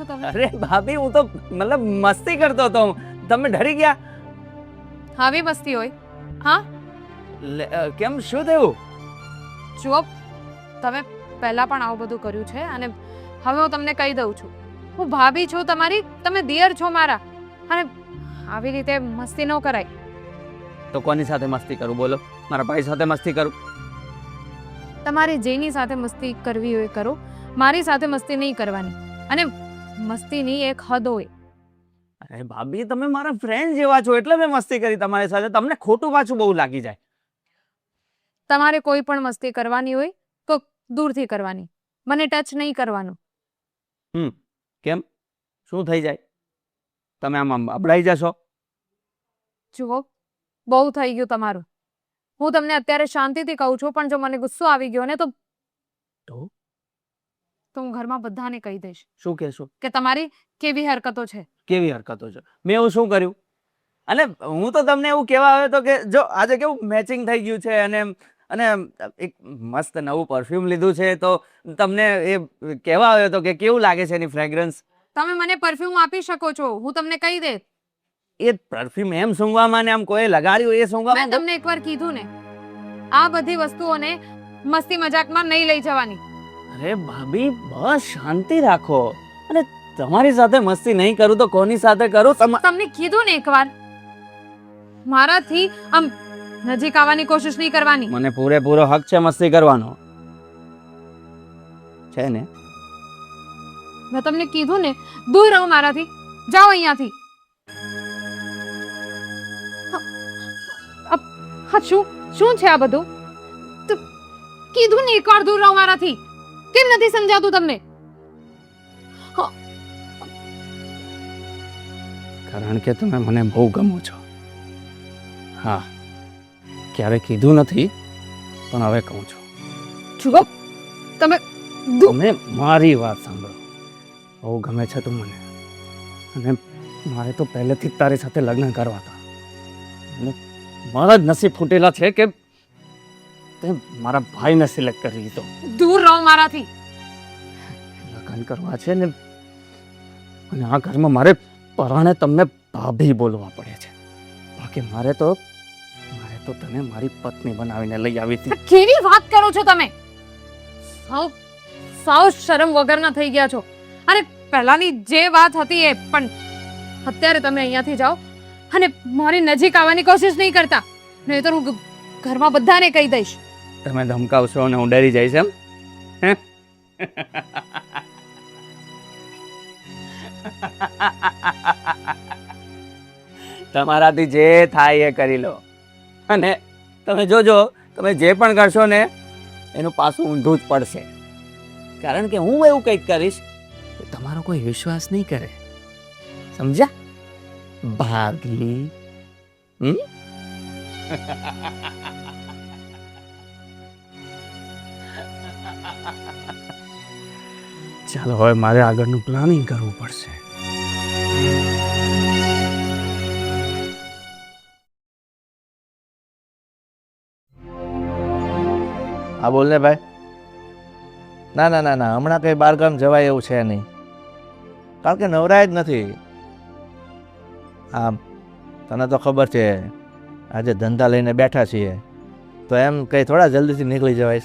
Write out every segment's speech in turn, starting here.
છો તમે? અરે ભાભી હું તો મતલબ મસ્તી કરતો હતો. તમે ડરી ગયા? આવી મસ્તી હોય? હા, કેમ શું થયું? જુઓ, તમે પહેલા પણ આવું બધું કર્યું છે અને હવે હું તમને કહી દઉં છું, હું ભાભી છું તમારી, તમે દિયર છો મારા, અને આવી રીતે મસ્તી ન કરાય. તો કોની સાથે મસ્તી કરું બોલો? મારા ભાઈ સાથે મસ્તી કરું? તમારે જેની સાથે મસ્તી કરવી હોય કરો, મારી સાથે મસ્તી નહીં કરવાની. અને મસ્તીની એક હદ હોય. અરે ભાભી તમે મારા ફ્રેન્ડ જેવા છો એટલે મેં મસ્તી કરી તમારી સાથે. તમને ખોટું પાછું બહુ લાગી જાય. તમારે કોઈ પણ મસ્તી કરવાની હોય તો દૂરથી કરવાની, મને ટચ નહીં કરવાનું. કેમ શું થઈ જાય? તમે આમ અબડાઈ જશો? જુઓ, બહુ થઈ ગયું તમારું. હું તમને અત્યારે શાંતિથી કહું છું, પણ જો મને ગુસ્સો આવી ગયો ને તો હું ઘરમાં બધાને કહી દઈશ. શું કહેશો? કે તમારી કેવી હરકતો છે. કેવી હરકતો છે? મેં એવું શું કર્યું? અને હું તો તમને એવું કહેવા આવ્યો હતો કે જો આજે કેવું મેચિંગ થઈ ગયું છે અને અને એક મસ્ત નવું પરફ્યુમ લીધું છે, તો તમને એ કહેવા આવ્યો હતો કે કેવું લાગે છે એની ફ્રેગ્રન્સ. તમે મને પરફ્યુમ આપી શકો છો, હું તમને કહી દે. એ પરફ્યુમ એમ સૂંઘવામાં ને આમ કોઈ લગાડ્યું એ મેં સૂંઘવામાં. તમને એકવાર કીધું ને, આ બધી વસ્તુઓને મસ્તી મજાકમાં નહીં લઈ જવાની. અરે ભાભી બસ શાંતિ રાખો. અને તમારી સાથે મસ્તી નહીં કરું તો કોની સાથે કરું? તમને કીધું ને એકવાર, મારાથી આમ નજીક આવવાની કોશિશ નહીં કરવાની. મને પૂરેપૂરો હક છે મસ્તી કરવાનો, છે ને? મેં તમને કીધું ને, દૂર રહો મારાથી, જાઓ અહીંયાથી. હા, શું છે આ બધું? તો કીધું ને એકવાર દૂર રહો મારાથી. કેમ નથી સમજાતું તમને? કારણ કે તમે મને બહુ ગમો છો. હા, ક્યારે કીધું નથી પણ હવે કહું છું. જુઓ, તમે તમે મારી વાત સાંભળો. બહુ ગમે છે તું મને, અને મારે તો પહેલેથી જ તારી સાથે લગ્ન કરવા હતા. અને મારા જ નસીબ ફૂટેલા છે કે તે મારા ભાઈને સિલેક્ટ કરી લીધો. દૂર રહો મારાથી. લગ્ન કરવા છે ને, અને આ ઘરમાં મારે પરાણે તમને ભાભી બોલવા પડે છે. બાકી મારે તો તને મારી પત્ની બનાવીને લઈ આવી હતી. કેવી વાત કરો છો તમે? સાવ શરમ વગરના થઈ ગયા છો. અને પહેલાની જે વાત હતી એ, પણ અત્યારે તમે અહીંયાથી જાઓ અને મારી નજીક આવવાની કોશિશ નહીં કરતા, નહીં તો હું ઘરમાં બધાને કહી દઈશ. તમે ધમકાવશો અને હું ડરી જઈશ એમ? હે? તમારાથી જે થાય એ કરી લો, અને તમે જોજો તમે જે પણ કરશો ને એનું પાછું ઊંધું જ પડશે. કારણ કે હું એવું કંઈક કરીશ તો તમારો કોઈ વિશ્વાસ નહીં કરે. સમજ્યા ભાગી? ચાલો હવે મારે આગળનું પ્લાનિંગ કરવું પડશે. હા બોલ ને ભાઈ. ના ના ના ના, હમણાં કંઈ બહારગામ જવાય એવું છે નહીં, કારણ કે નવરાય જ નથી. આમ તને તો ખબર છે આજે ધંધા લઈને બેઠા છીએ, તો એમ કંઈ થોડા જલ્દીથી નીકળી જવાય.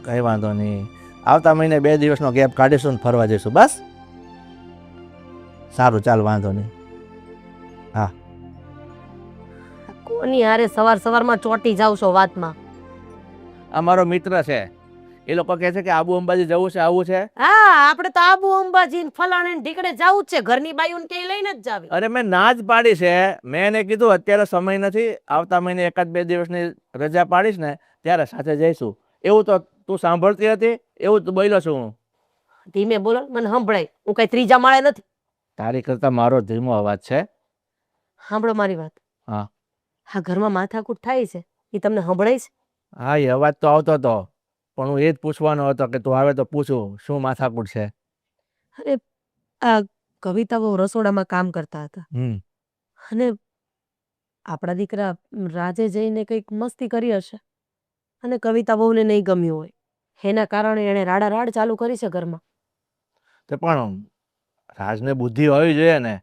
કંઈ વાંધો નહીં, આવતા મહિને 2 દિવસનો ગેપ કાઢીશું ને ફરવા જઈશું. બસ સારું, ચાલ વાંધો નહીં. હા, કોની હારે સવાર સવારમાં ચોટી જાવ છો વાતમાં? આ મારો મિત્ર છે, એ લોકો કહે છે કે આબુ અંબાજી જવું છે, આવું છે. હા, આપણે તો આબુ અંબાજી ને ફલાણે ને ઢીકડે જવું જ છે, ઘરની બાઈઓને ક્યાંય લઈને જ જાવી. અરે મેં ના જ પાડી છે. મેં એને કીધું અત્યારે સમય નથી, આવતા મહિને 1-2 દિવસની રજા પાડીશ ને ત્યારે સાથે જઈશું. એવું તો તું સાંભળતી હતી, એવું તો બોલ્યો છું હું. ધીમે બોલો, મને સંભળાય. હું કઈ ત્રીજા માળે નથી. તારી કરતા મારો ધીમો અવાજ છે. સાંભળો મારી વાત. હા હા, ઘરમાં માથાકૂટ થાય છે, એ તમને સંભળાય છે? હા, એ અવાજ તો આવતો હતો, પણ હું એ જ પૂછવાનો હતો કે તું આવે તો પૂછું શું માથાકૂટ છે. અરે, આ કવિતા બહુ રસોડામાં કામ કરતા હતા, અને આપણા દીકરા રાજે જઈને કંઈક મસ્તી કરી હશે, અને કવિતા બહુને નહીં ગમ્યું હોય, એના કારણે એણે રાડા રાડ ચાલુ કરી છે ઘરમાં. તે પણ રાજને બુદ્ધિ હોવી જોઈએ ને.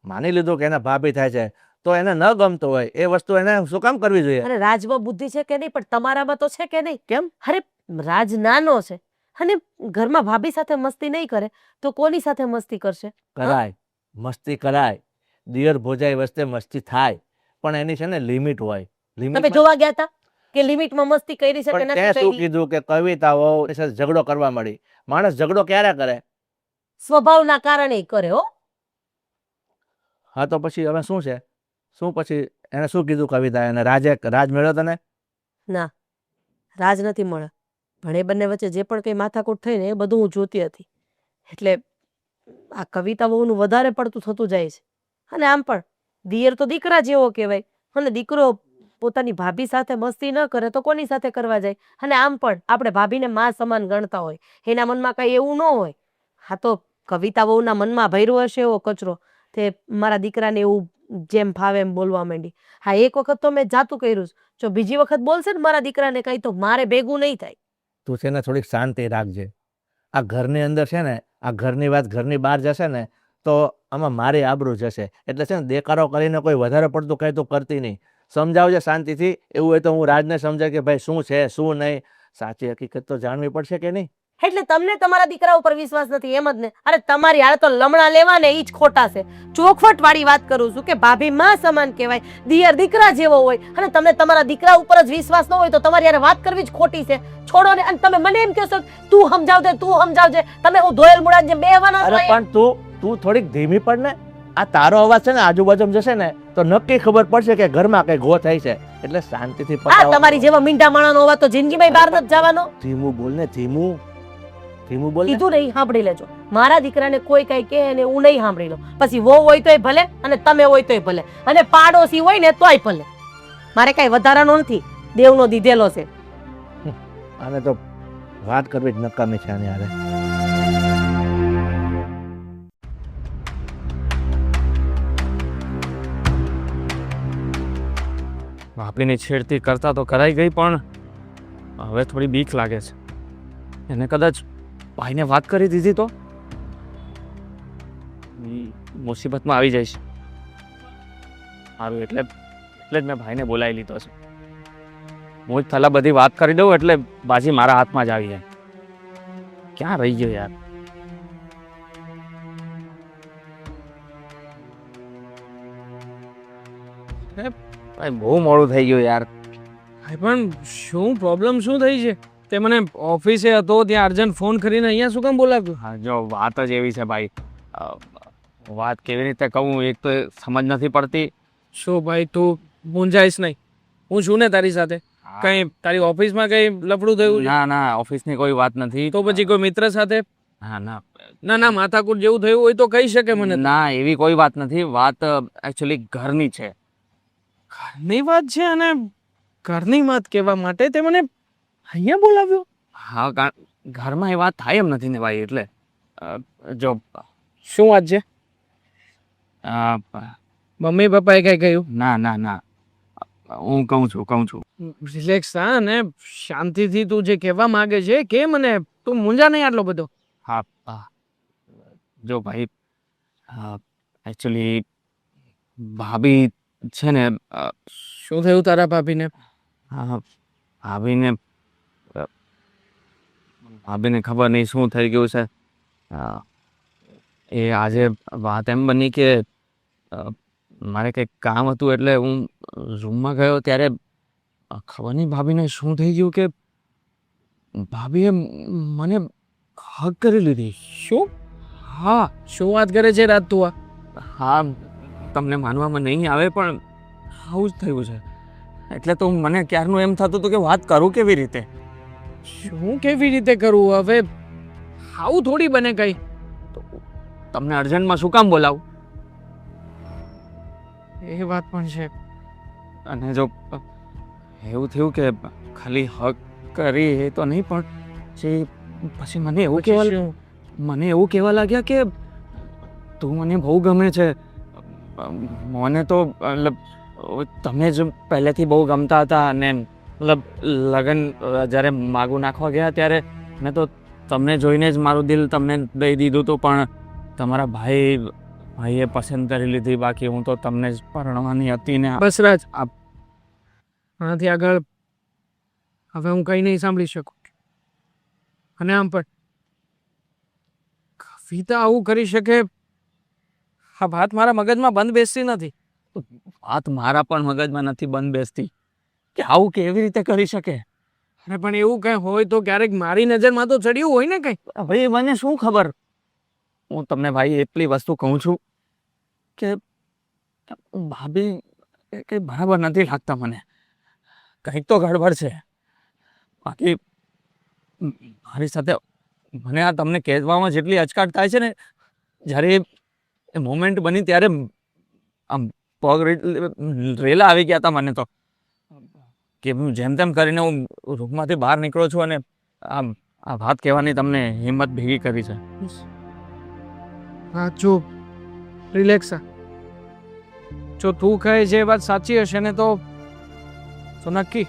માની લીધું કે એના ભાભી થાય છે તો એને ન ગમતો હોય એ વસ્તુ એને શું કામ કરવી જોઈએ? અરે રાજમાં બુદ્ધિ છે કે નહીં, પણ તમારામાં તો છે કે નહીં? કેમ? અરે રાજ નાનો છે અને ઘરમાં ભાભી સાથે મસ્તી નહીં કરે તો કોની સાથે મસ્તી કરશે? કરાય, મસ્તી કરાય, દિયર ભોજાઈ વચ્ચે મસ્તી થાય, પણ એની છે ને લિમિટ હોય. તમે જોવા ગયા હતા કે લિમિટમાં મસ્તી કરી છે કે પણ તે નથી શું કરી? કીધું કે કવિતા વહુ એની સાથે ઝઘડો કરવા મળી? માણસ ઝઘડો ક્યારે કરે? સ્વભાવના કારણે કરે હો. હા તો પછી હવે શું છે? શું પછી એને શું કીધું કવિતા? એને રાજ મેળ્યો તને? ના, રાજ નથી મળે, પણ એ બંને વચ્ચે જે પણ કઈ માથાકૂટ થઈ ને એ બધું હું જોતી હતી. એટલે આ કવિતા બહુનું વધારે પડતું થતું જાય છે. અને આમ પણ દિયર તો દીકરા જેવો કહેવાય, અને દીકરો પોતાની ભાભી સાથે મસ્તી ન કરે તો કોની સાથે કરવા જાય? અને આમ પણ આપણે ભાભીને માં સમાન ગણતા હોય, એના મનમાં કઈ એવું ન હોય. હા તો કવિતા બહુના મનમાં ભર્યો હશે એવો કચરો, તે મારા દીકરાને એવું જેમ ફાવે એમ બોલવા માંડી. હા, એક વખત તો મેં જાતું કર્યું છે, જો બીજી વખત બોલશે ને મારા દીકરાને કઈ તો મારે ભેગું નહીં થાય. તું છે ને થોડીક શાંતિ રાખજે. આ ઘરની અંદર છે ને, આ ઘરની વાત ઘરની બહાર જશે ને તો આમાં મારી આબરૂ જશે. એટલે છે ને દેકારો કરીને કોઈ વધારે પડતું કંઈ તું કરતી નહીં. સમજાવજે શાંતિથી. એવું હોય તો હું રાજને સમજાય કે ભાઈ શું છે શું નહીં. સાચી હકીકત તો જાણવી પડશે કે નહીં? એટલે તમને તમારા દીકરા ઉપર વિશ્વાસ નથી એમ જ ને? અરે તમારી હારે તો લમણા લેવા ને ઈ જ ખોટા છે. ચોખવટ વાળી વાત કરું છું કે ભાભી માં સમાન કહેવાય, દિયર દીકરા જેવો હોય, અને તમને તમારા દીકરા ઉપર જ વિશ્વાસ ન હોય તો તમારી હારે વાત કરવી જ ખોટી છે. છોડો ને. અને તમે મને એમ કહેશો તું સમજાવજે તું સમજાવજે. તમે હું ધોયેલ મુડા જે બેહવાના છો. અરે પણ તું થોડીક ધીમી પડ ને. આ તારો અવાજ છે ને આજુબાજુ જશે ને તો નક્કી ખબર પડશે કે ઘરમાં કઈ ગો થાય છે. એટલે શાંતિથી આ તમારી જેવા મીંડા માણાનો અવાજ તો જિંદગીમાં બહાર નથી જવાનો. ધીમું બોલ ને, ધીમું બોલ ને. કીધું નહીં, સાંભળી લેજો. મારા દીકરાને કોઈ કઈ કહે ને હું નહીં સાંભળી લઉં. પછી વો હોય તોય ભલે અને તમે હોય તોય ભલે, અને પાડોશી હોય ને તોય ભલે. મારે કઈ વધારાનો નથી, દેવનો દીધેલો છે. આને તો વાત કરવી જ નકામી છે આની હારે. ભાભીની છેડતી કરતા તો કરાઈ ગઈ, પણ હવે થોડી બીક લાગે છે. એને કદાચ ભાઈને વાત કરી દીધી તો મુસીબતમાં આવી જઈશ. સારું, એટલે જ મેં ભાઈને બોલાવી લીધો છે. હું જ થલા બધી વાત કરી દઉં એટલે બાજી મારા હાથમાં જ આવી જાય. ક્યાં રહી ગયો યાર? ભાઈ બહુ મોડું થઈ ગયું યાર. પણ શું પ્રોબ્લેમ શું થઈ છે? તે મને ઓફિસે હતો ત્યાં અર્જન્ટ ફોન કરીને અહીંયા શું કામ બોલાવ્યો? હા, જો વાત જ એવી છે ભાઈ. વાત કેવી રીતે કહું, એક તો સમજ નથી પડતી. શું ભાઈ તું મૂંઝાઈશ નહીં, હું છું ને તારી સાથે. કઈ તારી ઓફિસમાં કઈ લફડું થયું છે? ના, ઓફિસની કોઈ વાત નથી. તો પછી કોઈ મિત્ર સાથે? ના, માથાકૂટ જેવું થયું હોય તો કહી શકે મને. ના, એવી કોઈ વાત નથી. વાત એકચ્યુઅલી ઘરની છે. ઘરની વાત છે, અને ઘરની વાત કહેવા માટે તે મને અહીંયા બોલાવ્યો? હા, કારણ ઘરમાં એ વાત થાય એમ નથી ને ભાઈ. એટલે જો શું વાત છે? મમ્મી પપ્પાએ કઈ કહ્યું? ના, હું કહું છું. રિલેક્સ થા ને શાંતિથી તું જે કહેવા માંગે છે કે મને, તું મૂંઝા નહીં આટલો બધો. હા, જો ભાઈ એકચ્યુઅલી ભાભી છે ને. શું થયું તારા ભાભીને? ભાભીને ખબર નહીં શું થઈ ગયું છે. એ આજે વાત એમ બની કે મારે કંઈક કામ હતું એટલે હું રૂમમાં ગયો ત્યારે ખબર નહીં ભાભીને શું થઈ ગયું કે ભાભીએ મને હગ કરી લીધી. શું? હા, શું વાત કરે છે રાત તું? હા, તમને માનવામાં નહીં આવે પણ આવું જ થયું છે. એટલે તો મને ક્યારનું એમ થતું હતું કે વાત કરું કેવી રીતે. શું કેવી રીતે કરવું? હવે આવું થોડી બને કઈ. તમને અર્જન્ટમાં શું કામ બોલાવું? એ વાત પણ છે. અને જો એવું થયું કે ખાલી હક કરી એ તો નહીં, પણ પછી મને એવું કહેવા લાગ્યા કે તું મને બહુ ગમે છે. મને તો મતલબ તમે જ પહેલેથી બહુ ગમતા હતા, અને મતલબ લગ્ન જ્યારે માગું નાખવા ગયા ત્યારે મેં તો તમને જોઈને જ મારું દિલ તમને દઈ દીધું હતું, પણ તમારા ભાઈએ પસંદ કરી લીધી. બાકી હું તો તમને જ પરણવાની હતી ને. બસ રાજ, આનાથી આગળ હવે હું કંઈ નહીં સાંભળી શકું. અને આમ પણ કવિતા આવું કરી શકે, આ વાત મારા મગજમાં બંધ બેસતી નથી. વાત મારા પણ મગજમાં નથી બંધ બેસતી કે આવું કેવી રીતે કરી શકે. અરે પણ એવું કંઈ હોય તો ક્યારેક મારી નજરમાં તો ચડ્યું હોય ને કંઈ. ભાઈ મને શું ખબર. હું તમને ભાઈ એટલી વસ્તુ કહું છું કે ભાભી કંઈ બરાબર નથી લાગતા મને. કંઈક તો ગડબડ છે. બાકી મારી સાથે મને આ તમને કહેવામાં જેટલી અચકાટ થાય છે ને, જ્યારે એ મોમેન્ટ બની ત્યારે આમ પગ રેલા આવી ગયા હતા મને તો, કે હું જેમ તેમ કરીને હું રૂમમાંથી બહાર નીકળો છું અને આ વાત કહેવાની તમને હિંમત ભેગી કરી છે. હા જો રિલેક્સ. જો તું કહે છે એ વાત સાચી હશે ને તો નક્કી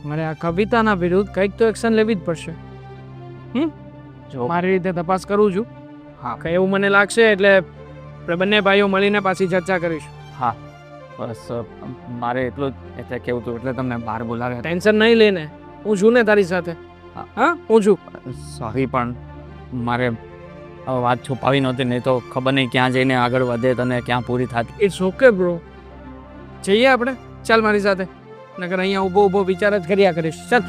મારે આ કવિતાના વિરુદ્ધ કંઈક તો એક્શન લેવી જ પડશે. જો મારી રીતે તપાસ કરું છું. હા કંઈ એવું મને લાગશે એટલે આપણે બંને ભાઈઓ મળીને પાછી ચર્ચા કરીશું. હા બસ મારે એટલું જ એટલે કેવું હતું એટલે તમને બહાર બોલાવ્યા. ટેન્શન નહીં લઈને, હું છું ને તારી સાથે. હા હું છું. સોરી પણ મારે વાત છુપાવી નહોતી, નહીં તો ખબર નહીં ક્યાં જઈને આગળ વધે અને ક્યાં પૂરી થાત. It's okay bro. જઈએ આપણે, ચાલ મારી સાથે. નકર અહીંયા ઊભો ઊભો વિચાર જ કર્યા કરીશ. ચાલ.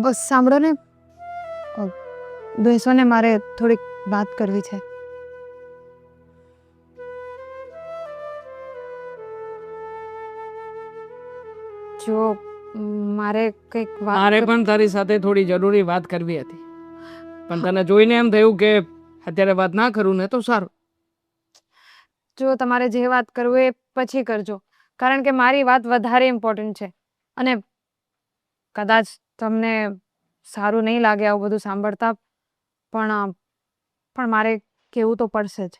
બસ સાંભળો ને, બેસો ને, મારે થોડીક વાત કરવી છે. જો મારે કંઈક મારે પણ તારી સાથે થોડી જરૂરી વાત કરવી હતી, પણ તને જોઈને એમ થયું કે અત્યારે વાત ના કરું ને તો સારું. જો તમારે જે વાત કરવું એ પછી કરજો, કારણ કે મારી વાત વધારે ઇમ્પોર્ટન્ટ છે. અને કદાચ તમને સારું નહીં લાગે આવું બધું સાંભળતા, પણ મારે કહેવું તો પડશે જ.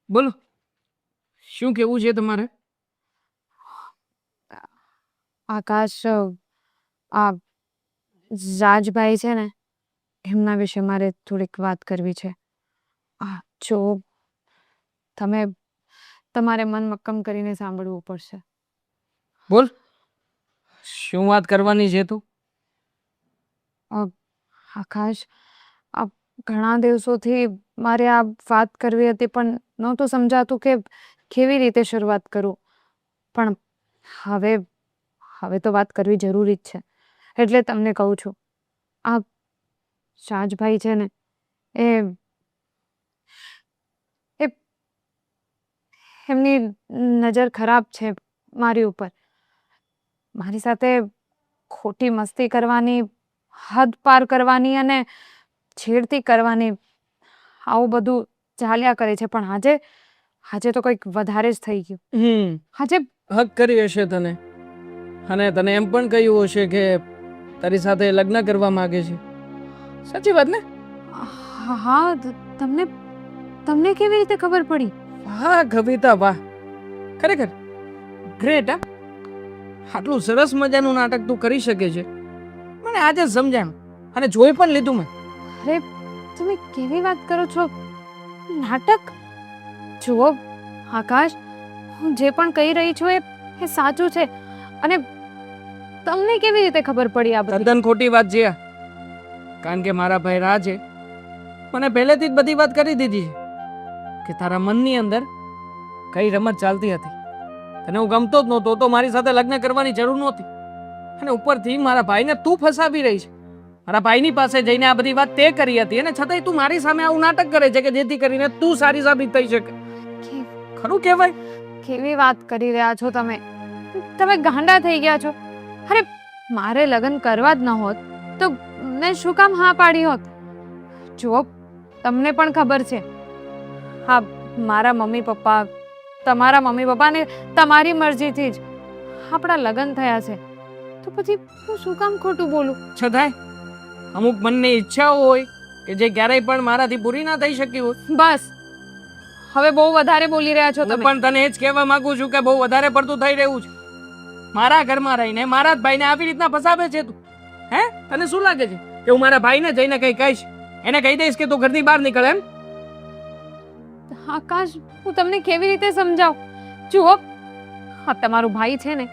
બોલો, શું કેવું છે તમારે? આકાશ, આ રાજભાઈ છે ને, એમના વિશે મારે થોડીક વાત કરવી છે. જો તમે તમારે મન મક્કમ કરીને સાંભળવું પડશે. બોલ, શું વાત કરવાની છે તું? આકાશ, આ ઘણા દિવસોથી મારે આ વાત કરવી હતી, પણ નહોતું સમજાતું કે કેવી રીતે શરૂઆત કરું. પણ હવે તો વાત કરવી જરૂરી જ છે, એટલે તમને કહું છું. આ શાહજભાઈ છે ને, એમની નજર ખરાબ છે મારી ઉપર. મારી સાથે ખોટી મસ્તી કરવાની, હદ પાર કરવાની અને છેડતી કરવાની, આવું બધું ચાલ્યા કરે છે. પણ આજે તો કંઈક વધારે જ થઈ ગયું. આજે હક કરી હશે તને, અને તને એમ પણ કહ્યું હશે કે તારી સાથે લગ્ન કરવા માંગે છે. સાચી વાત ને? હા, તમને કેવી રીતે ખબર પડી? વાહ કવિતા, વાહ, ખરેખર ગ્રેટ. હા, આટલું સરસ મજાનું નાટક તું કરી શકે છે, મને આજે જ સમજાયું અને જોઈ પણ લીધું મેં. અરે તમે કેવી વાત કરો છો? નાટક? જુઓ આકાશ, હું જે પણ કહી રહી છું એ સાચું છે. અને તમને કેવી રીતે ખબર પડી આ બધી? તદ્દન ખોટી વાત છે આ. કારણ કે મારા ભાઈ રાજે મને પહેલેથી જ બધી વાત કરી દીધી છે કે તારા મનની અંદર કઈ રમત ચાલતી હતી. તને હું ગમતો જ નહોતો તો મારી સાથે લગ્ન કરવાની જરૂર નહોતી. અને ઉપરથી મારા ભાઈને તું ફસાવી રહી છે. મારા ભાઈની પાસે જઈને આ બધી વાત તે કરી હતી, અને છતાંય તું મારી સામે આવું નાટક કરે છે કે જેથી કરીને તું સારી સાબિત થઈ શકે. ખરું કહેવાય? કેવી વાત કરી રહ્યા છો તમે? તમે ગાંડા થઈ ગયા છો. અરે મારે લગ્ન કરવા જ ન હોત તો મેં શું કામ હા પાડી હોત? જુઓ, તમને પણ ખબર છે, હા, મારા મમ્મી પપ્પા, તમારા મમ્મી પપ્પાને તમારી મરજીથી જ આપણા લગ્ન થયા છે. તો પછી હું શું કામ ખોટું બોલું? છતાંય અમુક મનની ઈચ્છાઓ હોય કે જે ક્યારેય પણ મારાથી પૂરી ના થઈ શકી હોય. બસ હવે બહુ વધારે બોલી રહ્યા છો હું તમે. પણ તને એ જ કહેવા માંગુ છું કે બહુ વધારે પડતું થઈ રહ્યું છે. મારા ઘરમાં રહીને મારા જ ભાઈને આવી રીતના ફસાવે છે તું. હે, તને શું લાગે છે કે હું મારા ભાઈને જઈને કઈ કહીશ, એને કહી દઈશ કે તું ઘરની બહાર નીકળ એમ? આકાશ, હું તમને કેવી રીતે સમજાવું? જુઓ, આ તમારો ભાઈ છે ને,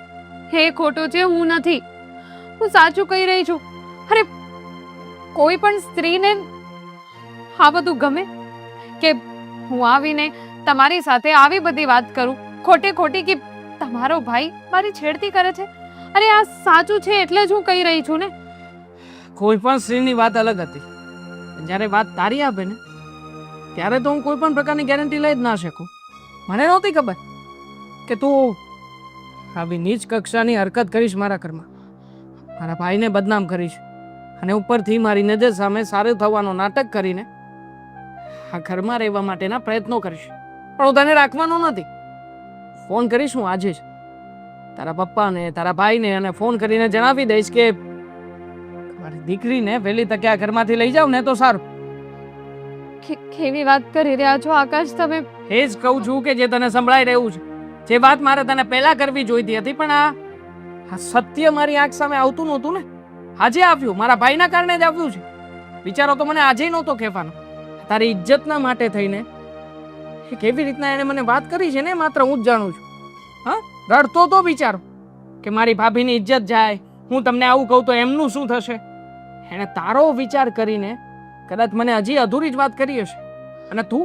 એ ખોટો છે, હું નથી. હું સાચું કહી રહી છું. અરે, કોઈ પણ સ્ત્રીને આ બધું ગમે કે હું આવીને તમારી સાથે આવી બધી વાત કરું ખોટે ખોટી, કે તમારો ભાઈ મારી છેડતી કરે છે? અરે, આ સાચું છે એટલે જ હું કહી રહી છું ને. કોઈ પણ સ્ત્રીની વાત અલગ હતી. જ્યારે વાત તારી આવે ને ત્યારે તો હું કોઈ પણ પ્રકારની ગેરંટી લઈ જ ના શકું. મને નહોતી ખબર કે તું આવી નીચ કક્ષાની હરકત કરીશ મારા ઘરમાં, મારા ભાઈને બદનામ કરીશ અને ઉપરથી મારી નજર સામે સારું થવાનો નાટક કરીને આ ઘરમાં રહેવા માટેના પ્રયત્નો કરીશ. પણ હું તને રાખવાનો નથી. ફોન કરીશ હું આજે જ તારા પપ્પાને, તારા ભાઈને, અને ફોન કરીને જણાવી દઈશ કે મારી દીકરીને વહેલી તકે આ ઘરમાંથી લઈ જાવ ને તો સારું. કેવી વાત કરી રહ્યા છો આકાશ તમે? એ જ કહું છું કે જે તને સંભળાઈ રહ્યું છે. જે વાત મારે તને પહેલા કરવી જોઈતી હતી, પણ આ સત્ય મારી આંખ સામે આવતું નહોતું ને. આજે આવ્યું, મારા ભાઈના કારણે જ આવ્યું છે. વિચારો તો મને આજે નહોતો કહેવાનો. તારી ઇજ્જતના માટે થઈને એ કેવી રીતના એને મને વાત કરી છે ને માત્ર હું જ જાણું છું. હા, રડતો તો વિચારો કે મારી ભાભીની ઇજ્જત જાય, હું તમને આવું કહું તો એમનું શું થશે. એણે તારો વિચાર કરીને કદાચ મને હજી અધૂરી જ વાત કરી હશે. અને તું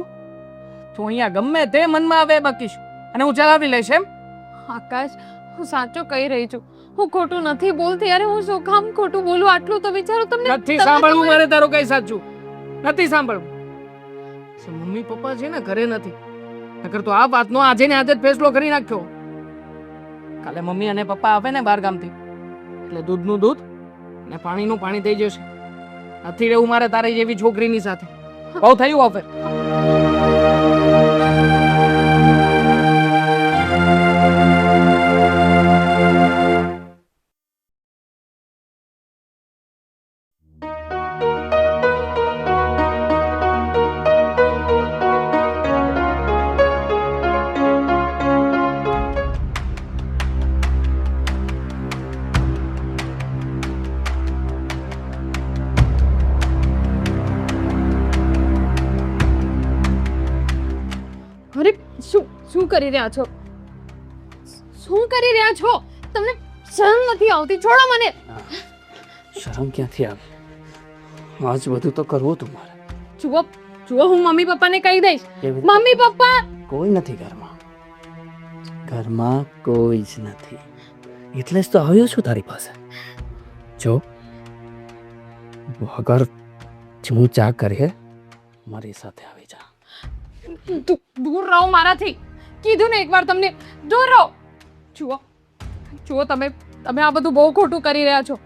અહીંયા ગમે તે મનમાં આવે બકીશ અને હું ચલાવી લઈશ એમ? આકાશ, હું સાચું કહી રહી છું. હું ખોટું નથી બોલતી. અરે, હું શું કામ ખોટું બોલું? આટલું તો વિચારો. તમને નથી સાંભળવું મારે તારું કઈ સાચું નથી સાંભળવું. મમ્મી પપ્પા છે ને ઘરે નથી, નકર તો આ વાતનો આજે ને આજે જ ફેસલો કરી નાખ્યો. કાલે મમ્મી અને પપ્પા આવે ને બહાર ગામથી એટલે દૂધનું દૂધ ને પાણીનું પાણી થઈ જશે. નથી રહેવું મારે તારી જેવી છોકરીની સાથે. બહુ થયું હવે. અરે, શું કરી રહ્યા છો? શું કરી રહ્યા છો? તમને શરમ નથી આવતી? છોડો મને. શરમ ક્યાંથી આવે? આજ બધું તો કરવું તું મારે. જુઓ, હું મમ્મી પપ્પાને કહી દઈશ. મમ્મી પપ્પા, કોઈ નથી ઘરમાં. ઘરમાં કોઈ જ નથી. એટલે જ તો આવ્યો છું તારી પાસે. જો વગર હું ચા કરીએ મારી સાથે આવી જા. દૂર રહો મારાથી. કીધું ને એકવાર તમને, દૂર રહો. જુઓ, તમે આ બધું બહુ ખોટું કરી રહ્યા છો.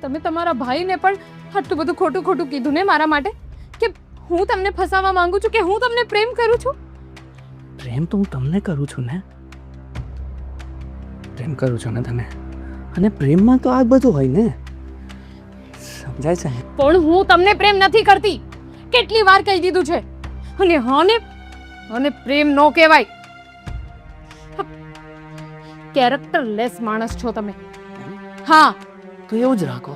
તમે તમારા ભાઈને પણ આટલું બધું ખોટું કીધું ને મારા માટે, કે હું તમને ફસાવવા માંગુ છું, કે હું તમને પ્રેમ કરું છું. પ્રેમ તો હું તમને કરું છું ને. પ્રેમ કરું છું ને તને. અને પ્રેમમાં તો આ બધું હોય ને, સમજાય છે? પણ હું તમને પ્રેમ નથી કરતી. કેટલી વાર કહી દીધું છે. અને પ્રેમ નો કહેવાય. કેરેક્ટરલેસ માણસ છો તમે. હા, તો એવું જ રાખો.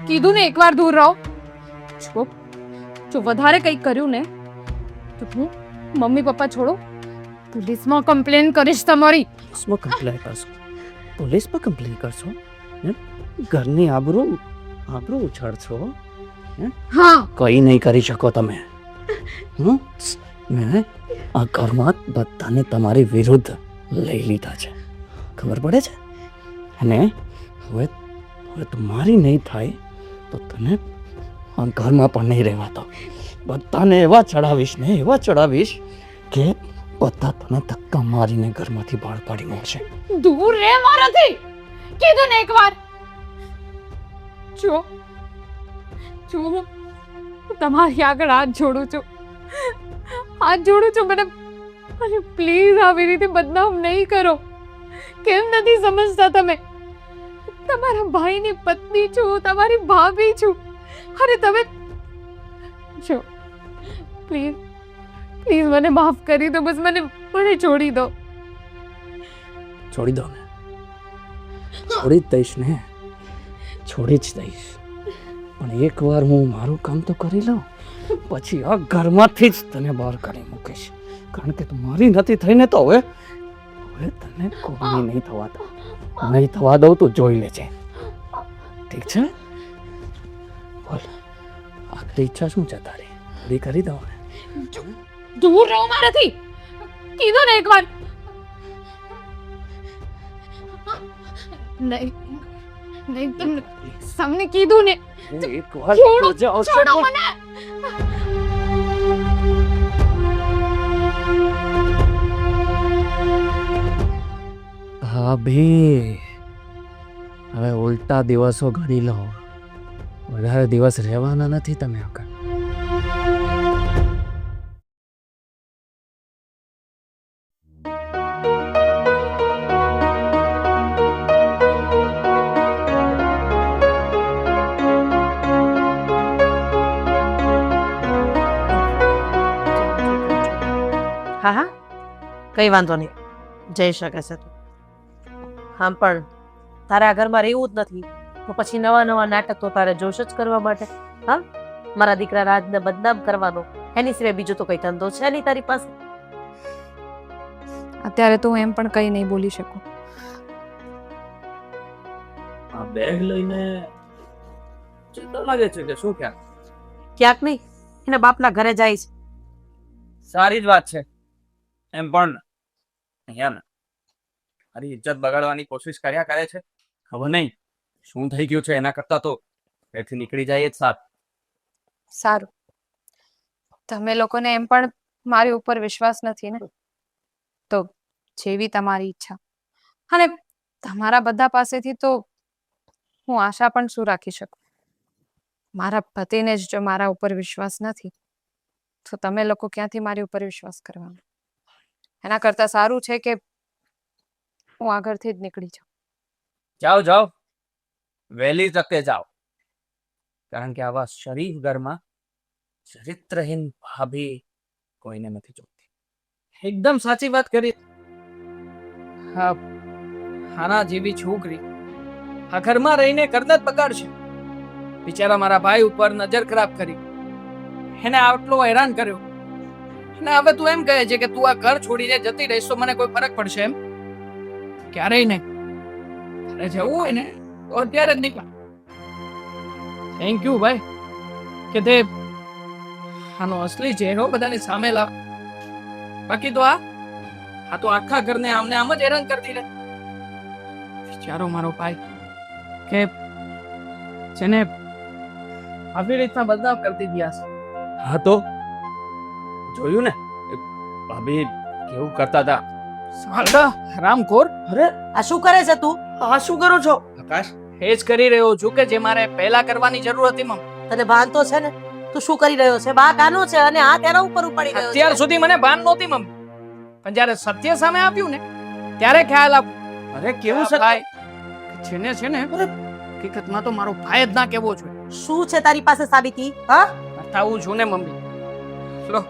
કીધું ને એકવાર દૂર રહો. જો વધારે કંઈક કર્યું ને તો હું મમ્મી પપ્પા છોડો, પોલીસમાં કમ્પ્લેન કરીશ તમારી. પોલીસમાં કમ્પ્લેન કરશો? ઘરની આબરૂ ઉછાળશો? હા, કઈ નહીં કરી શકો તમે. મેં આ ઘરમાં બધાને તમારી વિરુદ્ધ લઈ લીધા છે, ખબર પડે છે? અને હવે તમારી નહીં થાય તો તને આ ઘરમાં પણ નહીં રહેવાતો. બધાને એવા ચડાવીશ કે બધા તને ધક્કા મારીને ઘરમાંથી બહાર પાડી મૂકશે. દૂર રહે મારાથી. કીધું ને એકવાર. જો હું તમારી આગળ હાથ જોડું છું. મને પ્લીઝ આવી રીતે બદનામ નહીં કરો. કેમ નથી સમજતા તમે? તમારા ભાઈની પત્ની છું, તમારી ભાભી છું. અરે તમે જો પ્લીઝ પ્લીઝ મને માફ કરી દો, બસ મને મને છોડી દો. છોડી દો ને, છોડી જ દઈશ ને, છોડી જ દઈશ. પણ એકવાર હું મારું કામ તો કરી લઉં, પછી આ ઘરમાંથી જ તને બહાર કાઢી મૂકીશ. કારણ કે તું મારી નથી થઈને તો હવે તને કોઈ નહીં થવા દઉં. નહીં થવા દઉં તું જોઈ લેજે. ઠીક છે? બોલ, આખરી ઈચ્છા શું છે તારી? પૂરી કરી દઉં ને? દૂર રહો મારાથી. કીધું ને એકવાર. નહીં નહીં, તમને સામને કીધું ને. એકવાર છોડો, તો જાઓ, છોડો છોડો. મને. ભાભી, હવે ઉલટા દિવસો ઘડી લો. વધારે દિવસ રહેવાના નથી તમે આગળ. હા હા, કઈ વાંધો નહીં, જઈ શકે છે તું. હા પણ તારે આ ઘરમાં રહેવું જ નથી તો પછી નવા નવા નાટક તો તારે જોશ જ કરવા માટે. હા, મારા દીકરા રાજને બદનામ કરવાનો, એની સિવાય બીજો તો કઈ ધંધો છે નહીં તારી પાસે. અત્યારે તો હું એમ પણ કંઈ નહીં બોલી શકું. આ બેગ લઈને ચિંતા લાગે છે કે શું? ક્યાં? ક્યાંક નહીં, એના બાપના ઘરે જાય છે. સારી જ વાત છે. એમ પણ અહીંયા ને મારી ઇજ્જત બગાડવાની કોશિશ કર્યા કરે છે. ખબર નહીં શું થઈ ગયું છે, એના કરતા તો ઘરેથી નીકળી જાય જ સારું. સારું, તમે લોકોને એમ પણ મારી ઉપર વિશ્વાસ નથી ને, તો જેવી તમારી ઈચ્છા. અને તમારા બધા પાસેથી તો હું આશા પણ શું રાખી શકું? મારા પતિને જ જો મારા ઉપર વિશ્વાસ નથી તો તમે લોકો ક્યાંથી મારી ઉપર વિશ્વાસ કરવાનો? એના કરતા સારું છે કે હું આગળથી જ નીકળી જાઉં. જાઓ જાઓ, વહેલી તકે જાઓ. કારણ કે આવા શરીફ ઘરમાં ચરિત્રહીન ભાભી કોઈને નથી જોતી. એકદમ સાચી વાત કરી. હા, હાના જેવી છોકરી આ ઘરમાં રહીને કરને જ બગાડશે. બિચારા મારા ભાઈ ઉપર નજર ખરાબ કરી, એને આટલો હેરાન કર્યો, અને હવે તું એમ કહે છે કે તું આ ઘર છોડીને જતી રહીશ તો મને કોઈ ફરક પડશે એમ? ક્યારેય નહીં. તારે જવું હોય ને તો અત્યારે જ નીકળ. થેન્ક યુ ભાઈ કે તે આનો અસલી ચહેરો બધાની સામે લાવ. બાકી તો આ તો આખા ઘરને આમને આમ જ હેરાન કરતી રહે. વિચારો મારો ભાઈ કે જેને આવી રીતના બદનામ કરતી ગયા છે. હા તો જોયું ને ભાભી કેવું કરતા હતા. સાલા હરામખોર. અરે આ શું કરે છે તું? આ શું કરો છો? આકાશ, એ જ કરી રહ્યો છું કે જે મારે પહેલા કરવાની જરૂર હતી મમ. તને ભાન તો છે ને તું શું કરી રહ્યો છે? બા કાનો છે અને આ તેના ઉપર ઉપાડી રહ્યો અત્યાર છે. સુધી મને ભાન નહોતી મમ, પણ જ્યારે સત્ય સામે આવ્યું ને ત્યારે ખ્યાલ આવ્યો. અરે કેવું છે? ભાઈ જેને છે ને હકીકતમાં તો મારો ભાઈ જ ના કહેવો જોઈએ. શું છે તારી પાસે સાબિતી? હા, બતાવું છું ને મમ્મી. લો,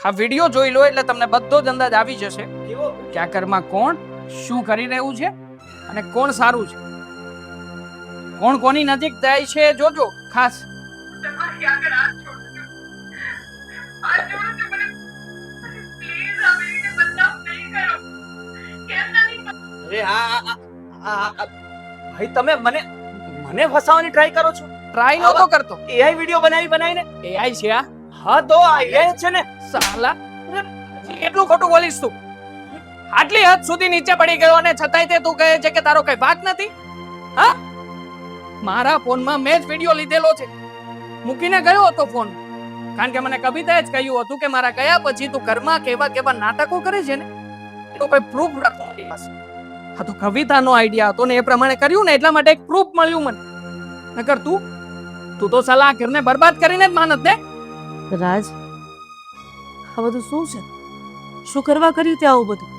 આ વિડિયો જોઈ લો એટલે તમને બધો જ અંદાજ આવી જશે કે આ ઘરમાં કોણ શું કરી રહ્યું છે અને કોણ સારું છે, કોણ કોની નજીક જાય છે. જોજો ખાસ. અરે ભાઈ તમે મને ફસાવવાની ટ્રાય કરો છો. ટ્રાય નહોતો કરતો, એઆઈ વિડિયો બનાવીને. એઆઈ છે આ. હા તો આ એઆઈ છે ને. સાલા કેટલું ખોટું બોલીશ તું? આટલી હદ સુધી નીચે પડી ગયો અને છતાંય તે તું કહે છે કે તારો કઈ વાંક નથી. હા, મારા ફોનમાં મેં જ વિડિયો લીધેલો છે, મૂકીને ગયો હતો ફોન. કારણ કે મને કવિતાએ જ કહ્યું હતું કે મારા ગયા પછી તું ઘરમાં કેવા કેવા નાટકો કરે છે ને એનો કોઈ પ્રૂફ રાખો તારી પાસે. હા તો કવિતાનો આઈડિયા હતો ને એ પ્રમાણે કર્યું ને એટલા માટે એક પ્રૂફ મળ્યું મને. નકર તું તો સાલા આ ઘરને બરબાદ કરીને જ માનત દે. રાજ, આ બધું શું છે? શું કરવા કર્યું તે આવું બધું?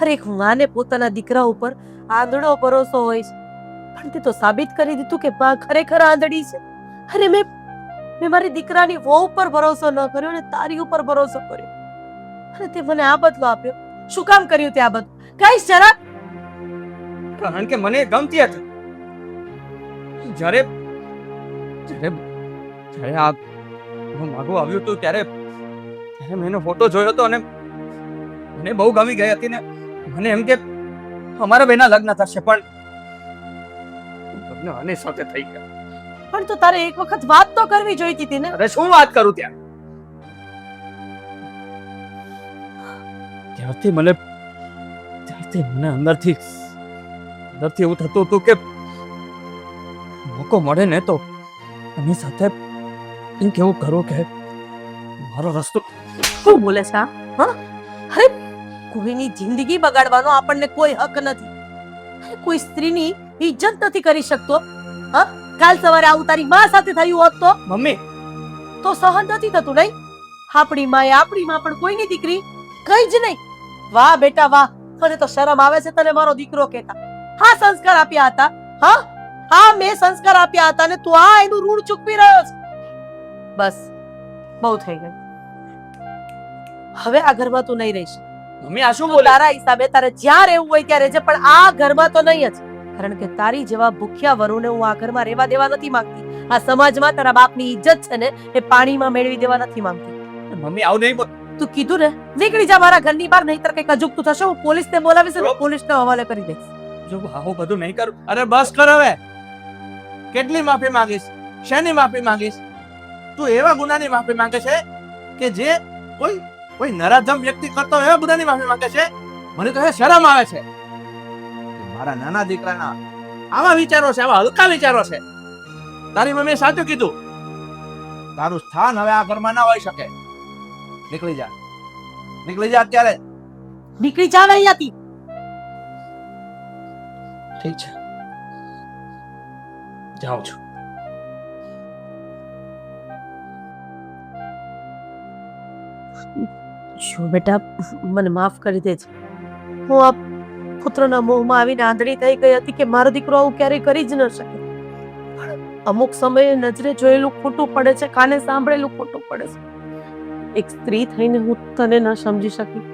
અરે એક માને પોતાના દીકરા ઉપર આંધળો ભરોસો હોય છે, પણ તે તો સાબિત કરી દીધું કે બા ખરેખર આંધળી છે. અરે મેં મારી દીકરાની વહુ ઉપર ભરોસો ન કર્યો અને તારી ઉપર ભરોસો કર્યો, અને તે મને આ બદલો આપ્યો. શું કામ કર્યું તે આ બધું? કઈશ જરા. કારણ કે મને એ ગમતી હતી. જ્યારે જ્યારે જ્યારે આ હું માગું આવ્યું હતું ત્યારે મેં એનો ફોટો જોયો હતો અને મને બહુ ગમી ગઈ હતી ને મને એમ કે અમારા બેના લગ્ન થશે, પણ લગ્ન આની સાથે થઈ ગયા. પણ તો તારે એક વખત વાત તો કરવી જોઈતી હતી ને. અરે શું વાત કરું ત્યાં? ત્યારથી મને અંદરથી એવું થતું હતું કે મોકો મળે ને તો એની સાથે એમ કેવું કરું કે મારો રસ્તો. શું બોલે છે? હા, અરે કોઈની જિંદગી બગાડવાનો આપણને કોઈ હક નથી. કોઈ સ્ત્રીની ઇજ્જત નથી કરી શકતો. હા, કાલ સવારે આવું તારી માં સાથે થયું હોત તો મમ્મી તો સહન નથી થતું નહીં? આપણી માં પણ કોઈની દીકરી કઈ જ નહીં. વાહ બેટા વાહ, મને તો શરમ આવે છે તને મારો દીકરો કહેતા. હા, સંસ્કાર આપ્યા હતા. હા, મેં સંસ્કાર આપ્યા હતા ને તું આ એનું ઋણ ચૂકવી રહ્યો છે. બસ બહુ થઈ ગયું. હવે આ ઘરમાં તું નહીં રહીશ. મમ્મી આ શું તું બોલે? તારા હિસાબે તારે જ્યાં રહેવું હોય ત્યાં રહેજે, પણ આ ઘરમાં તો નહીં જ. કારણ કે તારી જેવા ભૂખ્યા વરુને હું આ ઘરમાં રહેવા દેવા નથી માંગતી. આ સમાજમાં તારા બાપની ઇજ્જત છે ને એ પાણીમાં મેળવી દેવા નથી માંગતી. મમ્મી આવું નહીં બોલ. તું કીધું ને, નીકળી જા મારા ઘરની બહાર, નહીતર કઈક અજુગતું થશે. હું પોલીસને બોલાવીશ અને પોલીસને હવાલે કરી દઈશ. જો આવું બધું નહીં કરું. અરે બસ કર હવે. કેટલી માફી માંગીશ? શેની માફી માંગીશ? તું એવા ગુનાની માફી માંગે છે કે જે કોઈ નરાધમ વ્યક્તિ કરતો હોય એવા ગુનાની માફી માંગે છે? મને તો એ શરમ આવે છે કે મારા નાના દીકરાના આવા વિચારો છે, આવા હલકા વિચારો છે. તારી મમ્મીએ સાચું કીધું. તારું સ્થાન હવે આ ઘરમાં ના હોઈ શકે. નીકળી જા અત્યારે. નીકળી જા ને અહીંયાથી. ઠીક છે, જાઉં છું. જો બેટા, મને માફ કરી દેજે. હું આ પુત્રના મોહમાં આવીને આંધળી થઈ ગઈ હતી કે મારો દીકરો આવું ક્યારેય કરી જ ન શકે. અમુક સમયે નજરે જોયેલું ખોટું પડે છે, કાને સાંભળેલું ખોટું પડે છે. એક સ્ત્રી થઈને હું તને ન સમજી શકી.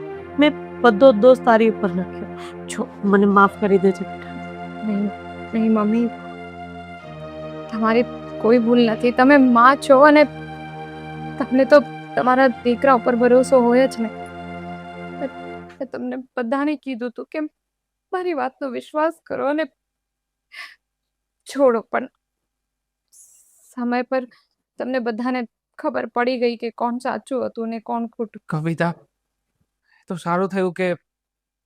મેં બધો દોષ તારી ઉપર નાખ્યો. જો મને માફ કરી દેજે બેટા. નહીં મમ્મી, તમારી કોઈ ભૂલ નથી. તમે માં છો અને તમને તો તમારા દીકરા ઉપર ભરોસો હોય જ ને. મેં તમને બધાને કીધું હતું કે મારી વાતનો વિશ્વાસ કરો અને છોડો, પણ સમય પર તમને બધાને ખબર પડી ગઈ કે કોણ સાચું હતું ને કોણ ખોટું. કવિતા, તો સારું થયું કે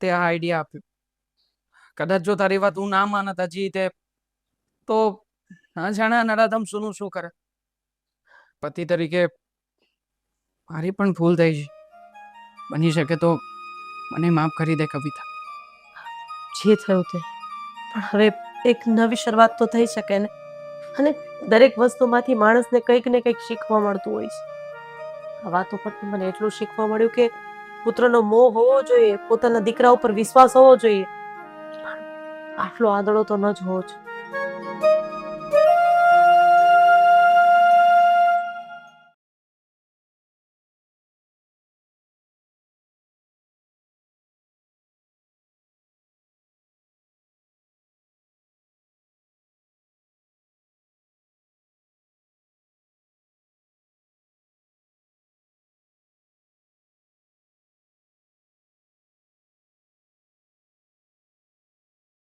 તે આ આઈડિયા આપ્યો. કદાચ જો તારી વાત હું ના માનત હજી તે તો ના જાણે નરાધમ શું કરે. પતિ તરીકે મારી પણ ભૂલ થઈ છે. બની શકે તો મને માફ કરી દે કવિતા. જે થયું તે, પણ હવે એક નવી શરૂઆત તો થઈ શકે ને. અને દરેક વસ્તુમાંથી માણસને કંઈક ને કંઈક શીખવા મળતું હોય છે. આ વાતો પરથી મને એટલું શીખવા મળ્યું કે પુત્રનો મોહ હોવો જોઈએ, પોતાના દીકરા ઉપર વિશ્વાસ હોવો જોઈએ, આટલો આંધળો તો ન જ હોવો જોઈએ.